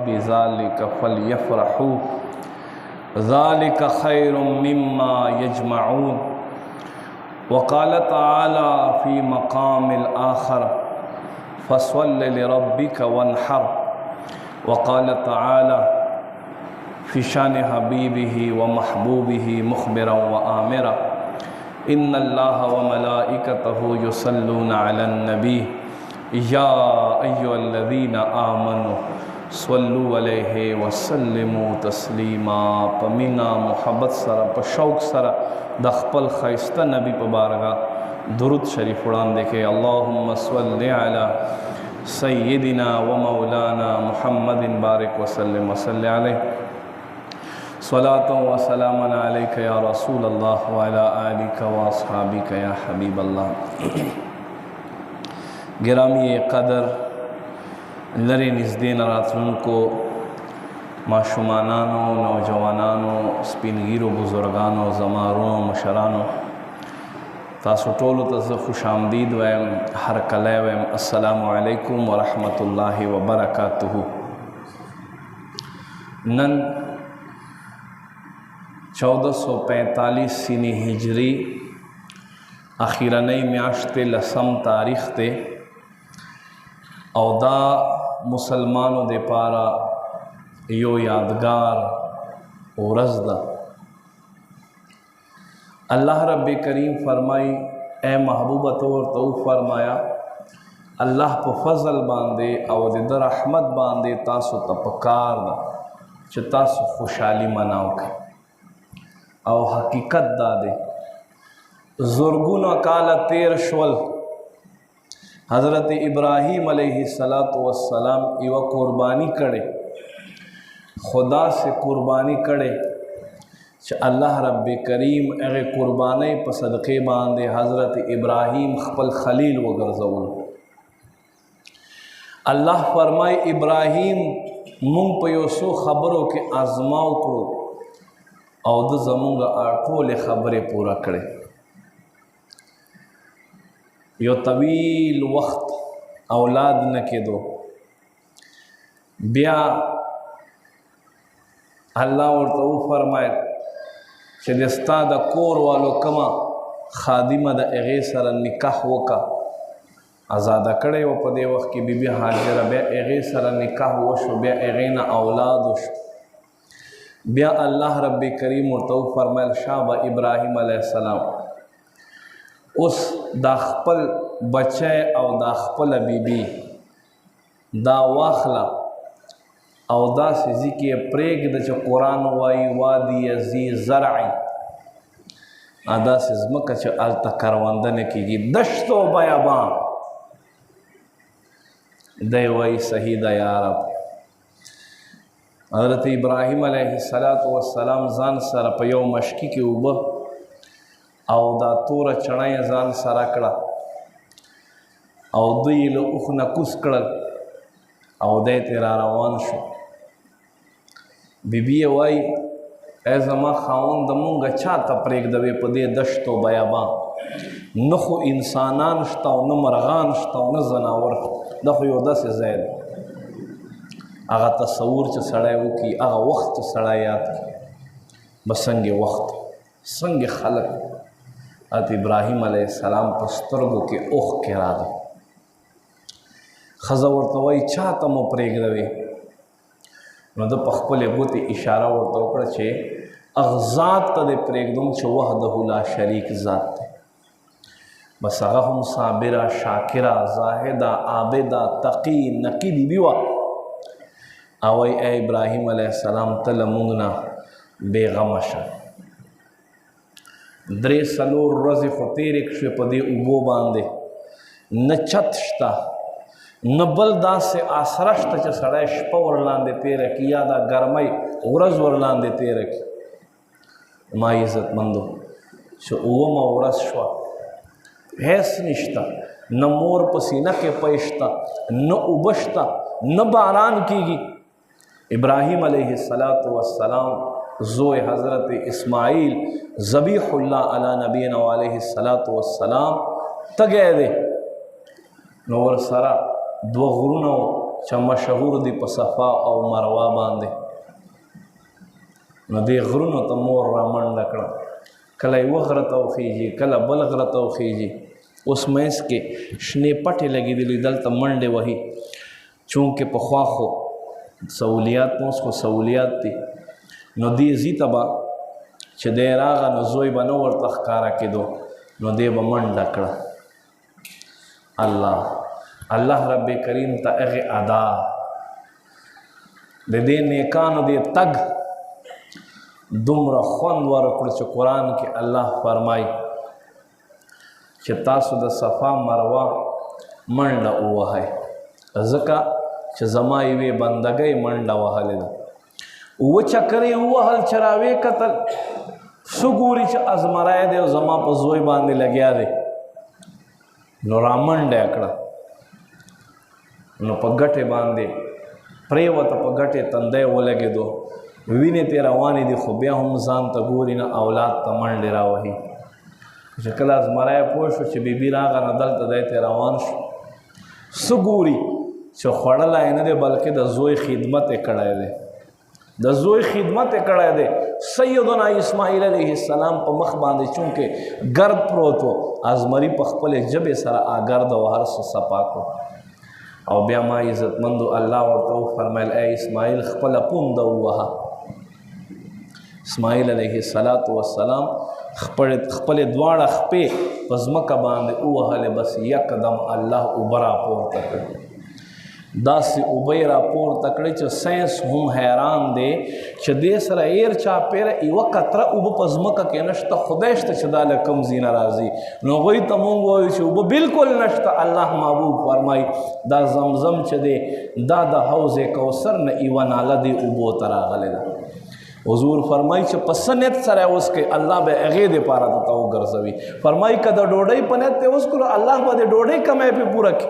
बिज़ालिक फ़लयफ़रहू ज़ालिक खैरुम मिम्मा यजमऊन। वक़ाल तआला फ़ी मक़ामिल आख़र फ़स्वल्लि लिरब्बिक वन्हर। वक़ाल तआला फ़ी शान हबीबिही व महबूबिही मुख़बिरन व आमिरा इन्नल्लाह व मलाइकतहु युसल्लूना अलन नबी या अय्युहल्लज़ीना आमनु सल्लु अलैहि व सल्लिमू तस्लीमा। पमीना मोहब्बत सरा प शौक़ सरा द ख़पल ख़ाइस्ता नबी प बारगाह दुरूद शरीफ उड़ान देखे। अल्लाहुम्मा सल्लि अला सय्यिदिना व मौलाना मुहम्मदिन बारिक व सल्लिम व सल्लि अलैहि सलातु व सलामन अलैका या रसूल अल्लाह व अला आलिका व अस्हाबिका या हबीब अल्लाह। गिरामी क़दर लरे निज़दीन रातन को माशुमानानो नौजवानानो स्पिनगीरो बुज़ुर्गानो ज़मारो मशरानो तासु टोलु तज़ खुश आमदीद वैम हर कले वैम अस्सलामु अलैकुम व रहमतुल्लाहि व बरकातुहु। नन 1445 सीनी हिजरी आखिरनई म्याश्ते लसम तारीख़ ते औदा मुसलमानों दे पारा यो यादगार औरज़दा। अल्लाह रब्बे करीम फरमाई ए महबूबा तौर तो फरमाया अल्लाह पे फजल बांधे और दर रहमत बांधे तासु तपकार दा च तासु खुशहाली मनाओ के और हकीकत दादे ज़ुर्गुन काल तेर शवल हज़रत इब्राहीम अलैहिस्सलातु वस्सलाम इवा कुर्बानी करे खुदा से कुर्बानी करे च अल्लाह रब्बे करीम अगे कुर्बानी पर सदक़े बांधे हज़रत इब्राहीम ख़पल खलील व गर्ज़ौल। अल्लाह फरमाए इब्राहीम मुंग पयोसो ख़बरों के आज़माओ करो और द ज़मूंगा आठोले ख़बरें पूरा करे। यो तवील वक्त औलाद न के दो ब्या अल्लाह और तो फरमाए चलिस्ता द कोर वालो कमा खादिमा द एगे सर निकाह वका आज़ादा करे व पदे वक्त की बीबी हाजिर ब्या एगे सर निकाह वशो ब्या एगे ना औलाद वशो ब्या अल्लाह रब्बी करीम और तो फरमाए शाब इब्राहीम अलैहिस्सलाम उस दाखपल बच्चे और दाखपल बीबी दा वाखला औदा से ज़िकी प्रेग द च कुरान वाई वादी ज़ी ज़राई आदा से ज़मक च अलता करवंदन की दश्तो बयाबा दे वही सही दा यारब। हज़रत इब्राहीम अलैहिस्सलातु वस्सलाम ज़ान सर पयो मशकी के उब और दा तोर चढ़ाई ज़ान सरा कड़ा और दुल उख न कुस कड़ल और दे तेरा रवान शो। बीबी वाई ए ज़मा खाउन दमुंग अच्छा तपरेक दबे पदे दश्तो बयाबा न खो इंसानान शता न मरगान शता न जनावर दखो योदा से ज़ैद आगा तस्वूर च सड़े वो की आगा वक्त सड़ा याद की बसंग वक्त संग खलक अत इब्राहीम अलैहिस्सलाम पस्तरगो के ओख के राद खज़ा और तवई चाहता मो प्रेग दवे न द पखपले गोते इशारा और तो कर छे अग़ज़ात तदे प्रेगदम छ वहदहु ला शरीक ज़ात बस आगा हम साबिरा शाकिरा ज़ाहिदा आबिदा तकी नकी बीबीवा आवई ए इब्राहीम अलैहिस्सलाम तल मुंगना बेगमशा द्रे सलोर रज़ फ़तेर एक शे पदे उबो बांधे न छतश्ता न बलदा से आसरश्त च सड़े शप वरलान देते रखी यादा गरमई उरज वरलान देते रखी माँ इज़्ज़त मंदो शो उवमा उरस शवा भैंस निश्ता न मोर पसीना के पैश्ता न उबश्ता न बारान कीगी। इब्राहीम अलैहिस्सलातु वस्सलाम ज़ोए हज़रत इस्माइल ज़बीहुल्लाह अला नबीना अलैहिस्सलातु वस्सलाम तगे दे नोर सरा दो गुरुनो چې مشهور دي په صفا او مروه باندې. نو دې غرونو ته مور را منډه کړه، کله یوه غره ته وخیږي، کله بل غره ته وخیږي. اوس منځ کې شنې پټې لګېدلې، دلته منډې وهي. چونکې پخوا خو سہولیات نو، اوس خو سہولیات دي. نو دې ځي ته به چې دی راغه نو زوی به نه ورته ښکاره کېدو، نو دی به منډه کړه. الله رب کریم ته هغې ادا د دې نیکانو دې تګ دومره خوند ورکړو چې قرآن کې الله فرمایي چې تاسو د صفا مروه منډه ووهئ، ځکه چې زما یوې بندګۍ منډه وهلې ده. اووه چکرې ووهل چې راویې کتل، څه ګوري چې ازمری دی او زما په زوی باندې لګیا دی. نو را منډه یې کړه، نو په ګټې باندې پرېوته، په ګټې تندی ولګېدو، وینې ترې روانې دي، خو بیا هم ځان ته ګوري نه، اولاد ته منډې راوهي. چې کله ازمری پوه شو چې بیبي راغله نو دلته دی ته روان شو، څه ګوري چې خوړلی نه دی، بلکې د زوی خدمت یې کړی دی، د زوی خدمت یې کړی دی. سیدنا اسماعیل علیه السلام په مخ باندې چونکې ګرد پروت و، ازمري په خپلې ژبې سره ګرد او هر څه صفا کړو. او بیا ما عزتمندو الله ورته وفرمیل ای اسماعیل خپله پونده ووهه. اسماعیل علیه السلام خپلې دواړه خپې په ځمکه باندې ووهلې، بس یکدم الله اوبه راپورته کړې. داسې اوبه یې راپورته کړې چې ساینس هم حیران دی چې دې سره ایر چاپېره یوه قطره اوبه په ځمکه کې نشته، خدای شته چې دا له کوم ځای نه راځي. نو هغوی ته مونږ وایو چې اوبه بلکل نشته. الله محبوب فرمایي دا زمزم چې دی دا د حوض کوثر نه یوه ناله دی اوبو ته راغلی ده. حضور فرمایي چې په څه نیت سره یې اوس کوي، الله به هغې دپاره درته وګرځوي. فرمایي که د ډوډۍ په نیت ته اوس کړو، الله به د ډوډۍ کمی پې پوره کړي.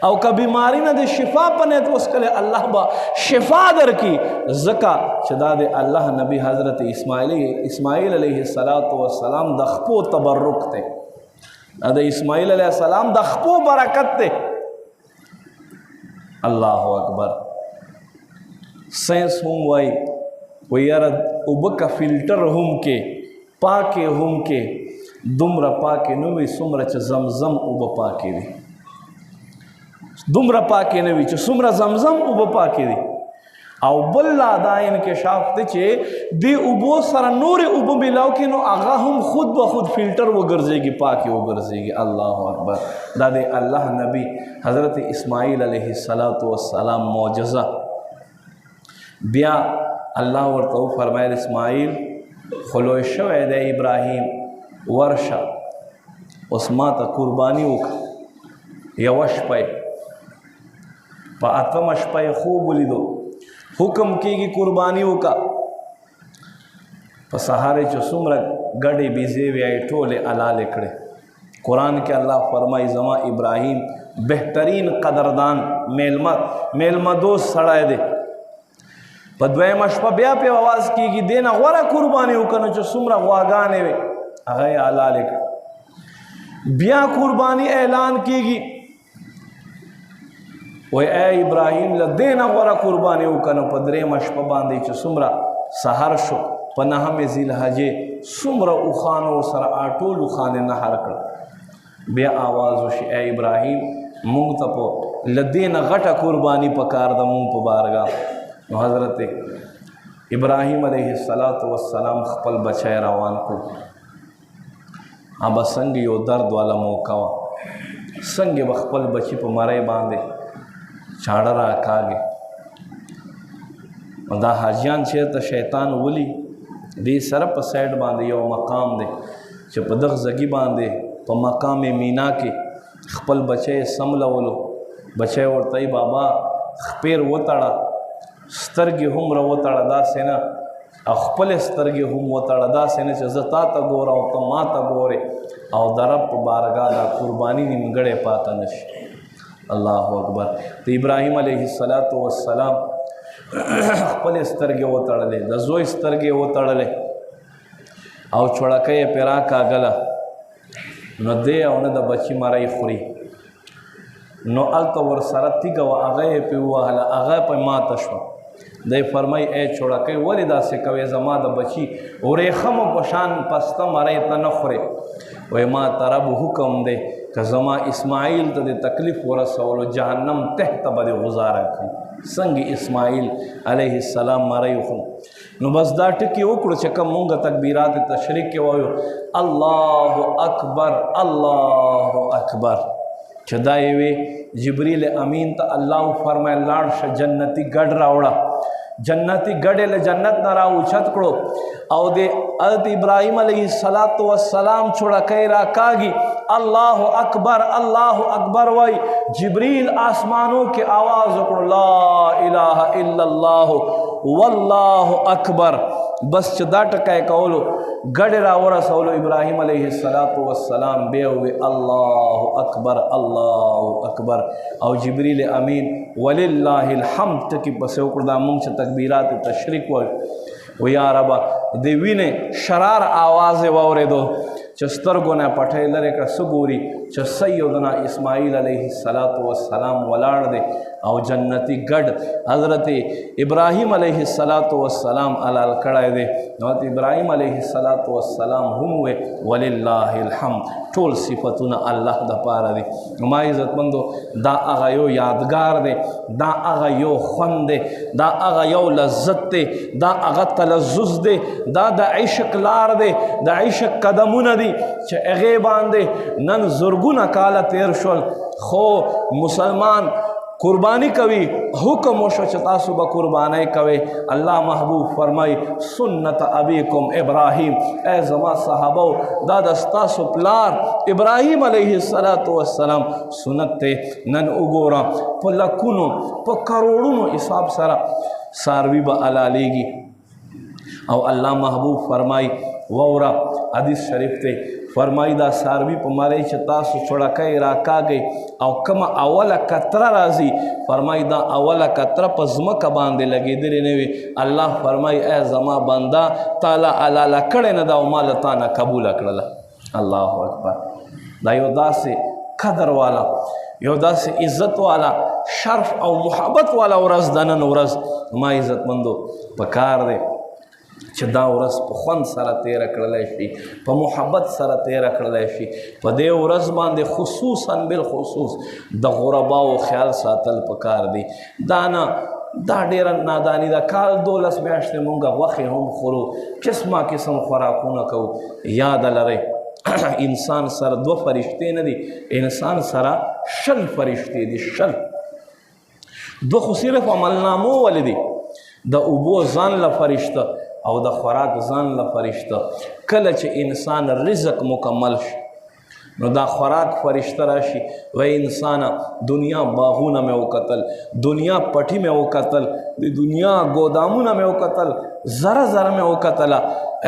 او که بیماري نه د شفا په نیت اوس کړې، الله به شفا درکړي. ځکه چې دا د الله نبی حضرت اسماعیل علیه السلام د خپو تبرک دی، دا د اسماعیل علیه السلام د خپو برکت دی. الله اکبر. ساینس هم وایي و یاره اوبه که فلټر هم کې پاکې هم کې دومره پاکې نه وي څومره چې زمزم اوبه پاکې دي، دومره پاکې نه وي چې څومره زمزم اوبه پاکې دي. او بل لا دا انکشاف دی چې دې اوبو سره نورې اوبه ملاو کړي نو هغه هم خود به خود فلټر وګرځېږي، پاکې وګرځېږي. الله اکبر. دا د الله نبی حضرت اسماعیل علیه السلام معجزه. بیا الله ورته وفرمایل اسماعیل خو لوی شوی دی ابراهیم، ورشه اوس ما ته قرباني وکړه. یوه شپه په اتمه شپه یې خوب ولیدو، حکم کېږي قرباني وکړه. په سهار چې څومره ګډې بیزې وې ټولې حلالې کړې. قرآن کې الله فرمایي زما ابراهیم بهترین قدردان میلمه دوست سړی دی. په دویمه شپه بیا پې اواز کېږي دې نه غوره قرباني وکړه، نو چې څومره غواګانې وې هغه یې حلالې کړه. بیا قرباني اعلان کېږي، وای ای ابراهیم له دې نه غوره قرباني وکړه. نو په درېیمه شپه باندې چې څومره سحر شو، په نهمې ذیلحجې څومره اوښانو ورسره ټول اوښان یې نحر کړه. بیا آواز وشي ای ابراهیم مونږ ته په له دې نه غټه قرباني پکار ده مونږ په بارګاه. نو حضرت ابراهیم علیه السلام خپل بچی روان کړو. ابا څنګه یو درد والا موقع وه، څنګه به خپل بچي په مرۍ باندې چاړه راکاږي. دا حاجیان چېرته شیطان ولي دې سره په سایډ باندې یو مقام دی چې په دغه ځګي باندې په مقام مینا کې خپل بچی سملولو. بچی ورته ای بابا خپیر وتړه، سترګې هم راوتړه، داسې نه او خپلې سترګې هم وتړه، داسې نه چې زه تا ته ګورم او ته ما ته ګورې او د رب په بارګاه دا قرباني نیمګړې پاته نه شي. الله اکبر. د ابراهیم علیه السلام خپلې سترګې وتړلې، د زوی سترګې وتړلې او چړکه یې پرې راکاږله. نو دی او نه د بچي مرۍ خوري. نو هلته ورسره تیږه وه هغه یې پې ووهله هغه پې ماته شوه دی فرمایي ای چوړکۍ ولې داسې کوې زما د بچي ورېښمو په شان پسته مرۍ ته نه خورې وایي ما ته رب حکم دی که زما اسماعیل ته د تکلیف ورسولو جهنم تحته به دې غزاره کړي څنګه اسماعیل علیه السلام مرۍ وخورو نو بس دا ټکي وکړو چې کوم مونږ تکبیرات تشریق کې وایو الله اکبر الله اکبر چې دا یې وی جبریل امین ته الله فرمایل لاړ شه جنتي ګډ راوړه جنتی گڑے لے جنت نہ راو چھت کڑو او دے حضرت ابراہیم علیہ السلام چھوڑا کئی را کاگی اللہ اکبر وائی جبریل آسمانوں کے آواز کڑو لا الہ الا اللہ واللہ اکبر بس چدا ٹکائے کولو گڑے را ورسولو ابراہیم علیہ السلام بے ہوئے اللہ اکبر او جبریل امین وللہ الحمد تکی پسے اکڑا منگ چھ تکبیرات تشریق و یا ربا دیوی نے شرار آواز وورے دو چسترگو نے پٹھے لرے کا سگوری چھ سیدنا اسماعیل علیہ السلام ولاڑ دے او جنتی گڑ حضرت ابراہیم علیہ السلام علال کڑائے دے حضرت ابراہیم علیہ السلام ہموے وللہ الحمد ٹول صفتنا اللہ دا پارا دے ما عزت مندو دا اغا یو یادگار دے دا اغا یو خون دے دا اغا یو لذت دے دا اغا تلزز دے دا عشق لار دے دا عشق قدمون دے چھ اغیبان دے نن زرگون کالا تیر شول خو مسلمان قربانی کوي حکم وشو چې تاسو به قربانی کوي الله محبوب فرمای سنت ابیکم ابراهیم ای زما صحابو دا د ستاسو پلار ابراهیم علیه السلام سنت ته نن وګوره په لکونو په کروڑونو حساب سره ساروی به علالیږي او الله محبوب فرمای وورا حدیث شریف ته فرمائی دا ساروی پا مارے چھ تاسو چھڑکای راکا گئی او کما اولا کترہ رازی فرمائی دا اولا کترہ پا زمکا باندے لگی دلی نوی اللہ فرمائی اے زما بندہ تالا علالا کڑے ندا و مالتانا قبول اکڑلا اللہ اکبر دا یو دا سے قدر والا یو دا سے عزت والا شرف او محبت والا ورز دنن ورز ما عزت مندو پکار دے چې دا ورځ په خوند سره تیره کړلی شي په محبت سره تیره کړلی شي په دې ورځ باندې خصوصا بالخصوص د غرباو خیال ساتل پکار دی دا نه دا ډیره نادانی ده کال 12 میاشتې مونږ غوښې هم خورو قسم خوراکونه کوو یاد لرئ انسان سره 2 فرشتې نه دي انسان سره 6 فرشتې دي 6 2 خو صرف عملنامو ولې دي د اوبو ځان له فرشته او د خوراک ځان له فرشته کله چې انسان رزق مکمل شي نو دا خوراک فرشته راشي و انسان دنیا باغونه مې وکتل دنیا پټي مې وکتل د دنیا ګودامونه مې وکتل زره مې وکتله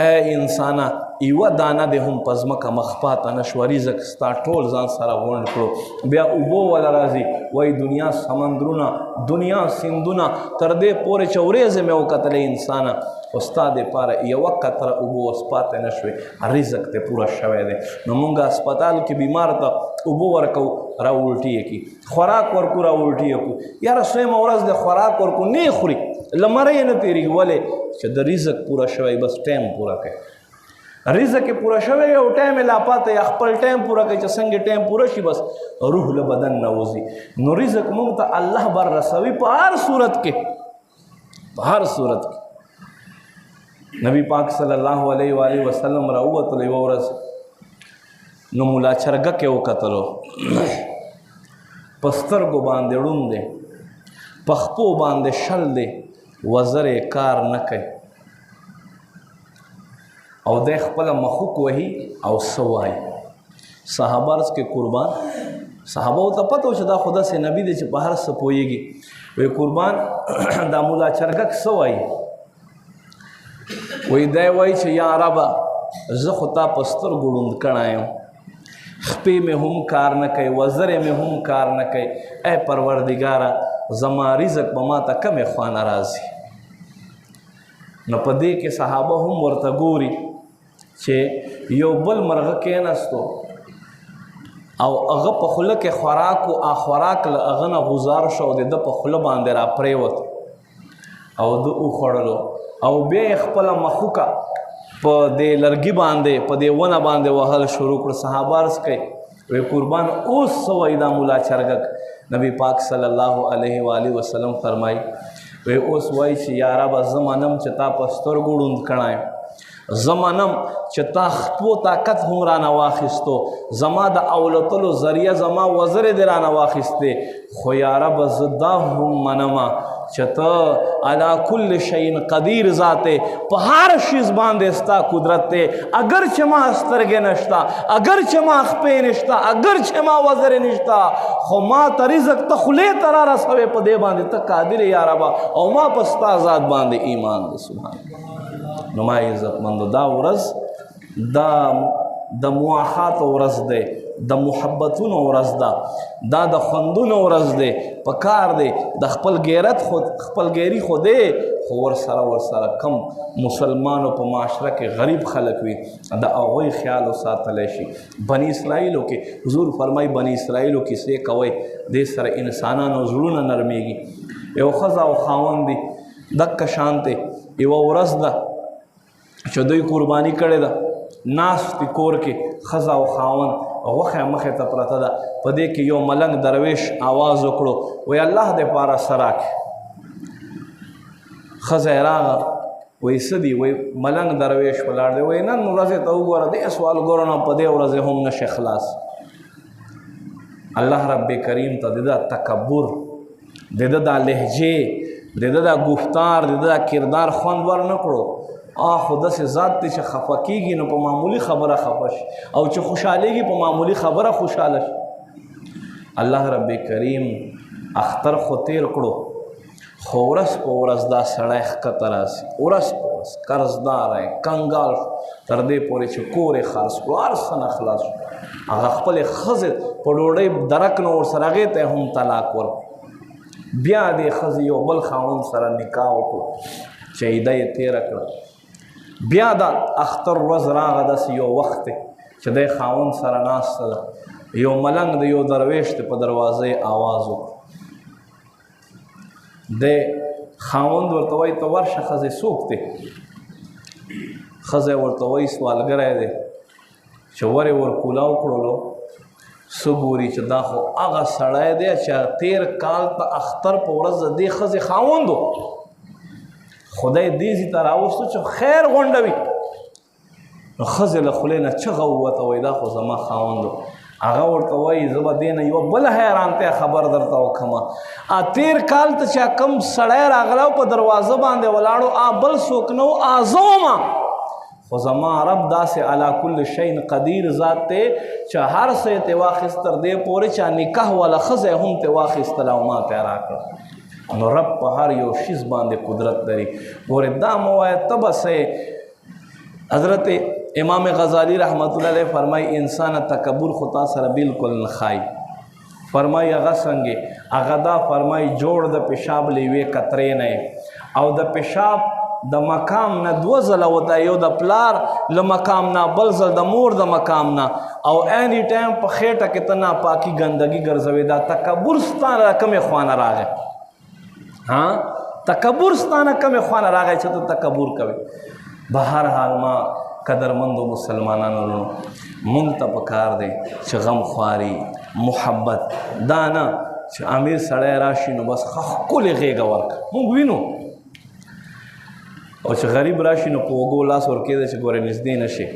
اے انسانه یوه دانه دې هم په ځمکه مخپاته نه شوه رزق ستا ټول ځان سره غونډ کړو بیا اوبو والا راځي وایي دنیا سمندرونه دنیا سیندونه تر دې پورې چې ورېځې مې وکتلې انسانه خو ستا دپاره یوه قطره اوبه اوس پاتې نه شوې رزق ته پوره شوی دی نو مونږ هسپتال کې بیمار ته اوبه ورکوو را الټي یې کړي خوراک ورکو را الټي یې کړو یاره سویمه ورځ د خوراک ورکو نه یې خوري لمره یې نه تېرېږي ولې چې د رزق پوره شوی بس ټایم پوره کوي رزق پورا شوی یو ټایم لا پاته یا خپل ټایم پورا کوي چې څنګه ټایم پورا شي بس روح له بدن نه وځي نو رزق موږ ته الله بر رسوي په هر صورت کې نبی پاک صلی الله علیه و آله وسلم راووتل یوه ورځ نو مولا چرګه کې وکتلو په سترګو باندې ړوند دی په خپو باندې شل دی وزر یې کار نه کوي او د خپل مخوک وهي او سوای صحابه رس کې قربان صحابه ته پته چې دا خدا سے نبی دی چې په هر څه پوهیږي وی قربان دا مولا چرګک سوای وی دی وای چې یا رب زه خو تا په سترګو ړوند کړی یم خپې مې هم کار نه کوي وزرې مې هم کار نه کوي ای پروردګاره زما رزق به ما ته کمې خوا نه راځي نو په دې کې صحابه هم ورته ګوري چې یو بل مرغه کېناستو او هغه په خوله کې خوراک و خوراک له هغه نه غزار شو د ده په خوله باندې را پرېوت او ده وخوړلو او بیا یې خپله مخوکه په دې لرګي باندې په دې ونه باندې وهل شروع کړه. صحابه عرض کوي وی قربان اوس څه وایي دا ملا چرګک؟ نبی پاک صلی الله علیه و آله وسلم فرمایي وی اوس وایي چې یا ربه زه منم چې تا په سترګو ړوند کړی یم، زه منم چې تا خپو طاقت هم رانه واخیستو، زما د اولتلو ذریعه زما وزرې دې رانه واخیستې، خو یا ربه زه دا هم منمه چې ته علی کل شیء قدیر ذات په هر شیز باندې ستا قدرت دی. اگر چې ما سترګې نشته، اگر چې ما خپې نشته، اگر چې ما وزرې نشته، خو ما ته رزق ته خولې ته را رسوې په دې باندې ته قادر یا ربه او ما په ستا ذات باندې ایمان دی. سبحان الله. نو ما عزتمندو دا ورځ د مواخات ورځ دی، د محبتونو ورځ ده، دا د خوندونو ورځ دی. په کار دی د خپل غیرت خپلګیري خو دی، خو ورسره کم مسلمانو په معاشره کې غریب خلک وي د هغوی خیال وساتلی شي. بني اسرائیلو کې حضور فرمایي بني اسرائیلو کیسې کوئ دې سره انسانانو زړونه نرمیږي. یو ښځه او خاوند دي دکه شانتې یوه ورځ ده چې دوی قرباني کړې ده، ناست دي کور کې ښځه او خاوند، غوښه مخې ته پرته ده. په دې کې یو ملنګ درویش آواز وکړو وی الله دې پاره څه راکړي. ښځه یې راغه وی څه دي؟ وی ملنګ درویش ولاړ دی. وی نن ورځې ته وګوره دې سوالګرو نه په دې ورځې هم نشي خلاص. الله رب کریم ته د ده تکبر، د ده دا لهجې، د ده دا گفتار، د ده دا کردار خوند ور نه کړو. خو داسې ذات دی چې خفه کېږي نو په معمولي خبره خفه شي، او چې خوشحالېږي په معمولي خبره خوشحاله شي. الله رب کریم اختر خو تیر کړو، خو ورځ په ورځ دا سړی ښکته راسي، ورځ په ورځ قرضدار دی، کنګال شو، تر دې پورې چې کور یې خرڅ کړو، هر څه نه خلاص شو. هغه خپلې ښځې په ډوډۍ درک نه ورسره هغې ته هم طلاق ورکړو. بیا دې ښځې یو بل خاوند سره نکاح وکړو چې عیده یې تېره کړه. بیا دا اختر ورځ راغه داسې یو وخت دی چې دی خاوند سره ناسته ده، یو ملنګ د یو درویش دی په دروازه یې آواز وکړو. دی خاوند ورته وایي ته ورشه ښځې څوک دی؟ ښځه ورته وایي سوالګری دی. چې ور یې ورکولاو کړلو څه ګوري چې دا خو هغه سړی دی چې تېر کال ته اختر په ورځ د دې ښځې خاوند و. خدای دې ځي ته راوستو چې خیر غونډه وي. نو ښځې له خولې نه چغه ووته وایي دا خو زما خاوند و. هغه ورته وایي زه به دې نه یوه بله حیرانتیا خبر درته وکړمه. تېر کال ته چې کوم سړی راغلی او په دروازه باندې ولاړو بل څوک نه و، زه ومه. خو زما رب داسې علی کل شیء قدیر ذات دی چې هر څه یې ترې واخیست تر دې پورې چې نکاح والا ښځه هم ترې واخیستله او ما ته یې راکړه. نو رب په هر یو شیز باندې قدرت لري. ګورې دا مه وایه ته به څه. حضرت امام غزالی رحمت الله علیه فرمایي انسان تکبر خو تا سره بالکل نه ښایي. فرمایي هغه څنګه؟ هغه دا فرمایي جوړ د پیشاب له یوې قطرې نه او د پیشاب د مقام نه دوه ځله وته، یو د پلار له مقام نه، بل ځل د مور د مقام نه، او اینی ټایم په خېټه کې ته ناپاکي ګندګي ګرځوې. دا تکبر ستا نه کومې خوا نه راغی؟ تکبر ستانه کمې خوا نه راغی چې ته تکبر کوې. به هر حال ما قدرمندو مسلمانانو مونږ ته پکار دی چې غم خواري محبت دا نه چې امیر سړی راشي نو بس ښکلې غېږه ورکړه. مونږ وینو او چې غریب راشي نو په اوږو لاس ورکېده چې ګورې نږدې نه شي.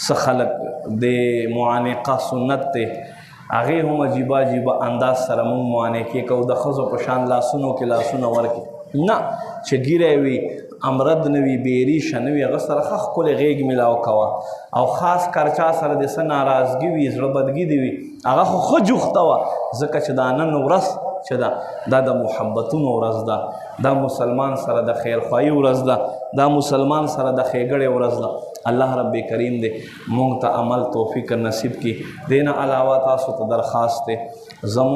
څه خلک د معانقه سنت دی هغې هم عجیبه عجیبه انداز سره مونږ معانقې کوو، د ښځو په شان لاسونو کې لاسونه ورکړي نه، چې ږیری وي امرد نه وي بېریشه نه وي، هغه سره ښه ښکلې غېږ میلاو کوه. او خاص کر چا سره د څه ناراضګي وي زړه بدګي دي وي هغه خو ښه جوخته وه، ځکه چې دا نن ورځ چې دا د محبتونو ورځ ده، دا مسلمان سره د خیرخواهي ورځ ده، دا مسلمان سره د ښېګړې ورځ ده. الله رب کریم دې مونږ ته عمل توفیق نصیب کړي. دې نه علاوه تاسو ته درخواست دی زمونږ